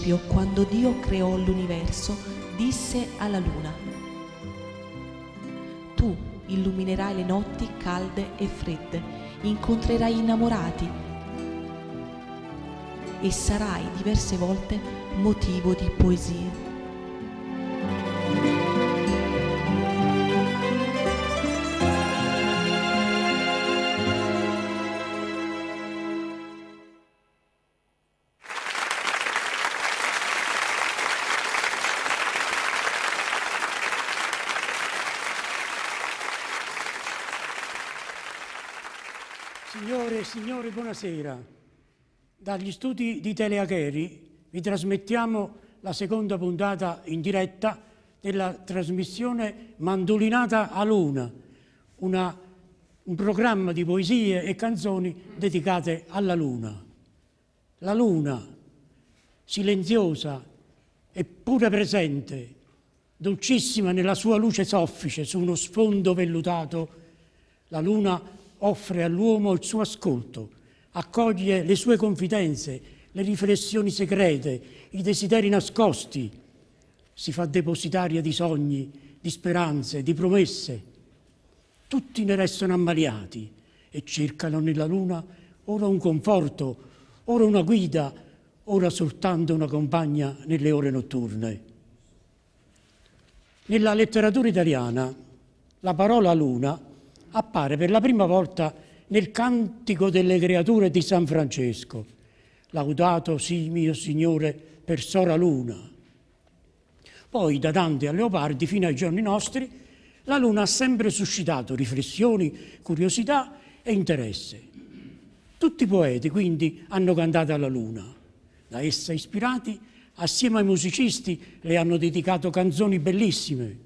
principio, quando Dio creò l'universo, disse alla luna: tu illuminerai le notti calde e fredde, incontrerai innamorati e sarai diverse volte motivo di poesie. Signore e signori, buonasera. Dagli studi di Teleacheri vi trasmettiamo la seconda puntata in diretta della trasmissione Mandolinata a Luna, un programma di poesie e canzoni dedicate alla Luna. La Luna, silenziosa eppure presente, dolcissima nella sua luce soffice su uno sfondo vellutato, la Luna offre all'uomo il suo ascolto, accoglie le sue confidenze, le riflessioni segrete, i desideri nascosti, si fa depositaria di sogni, di speranze, di promesse. Tutti ne restano ammaliati e cercano nella Luna ora un conforto, ora una guida, ora soltanto una compagna nelle ore notturne. Nella letteratura italiana la parola Luna appare per la prima volta nel Cantico delle Creature di San Francesco. Laudato sii mio Signore per sora Luna. Poi da Dante a Leopardi fino ai giorni nostri la Luna ha sempre suscitato riflessioni, curiosità e interesse. Tutti i poeti quindi hanno cantato alla Luna. Da essa ispirati, assieme ai musicisti, le hanno dedicato canzoni bellissime.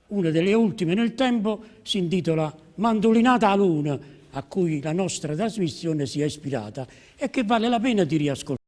Una delle ultime nel tempo si intitola Mandolinata a Luna, a cui la nostra trasmissione si è ispirata e che vale la pena di riascoltare.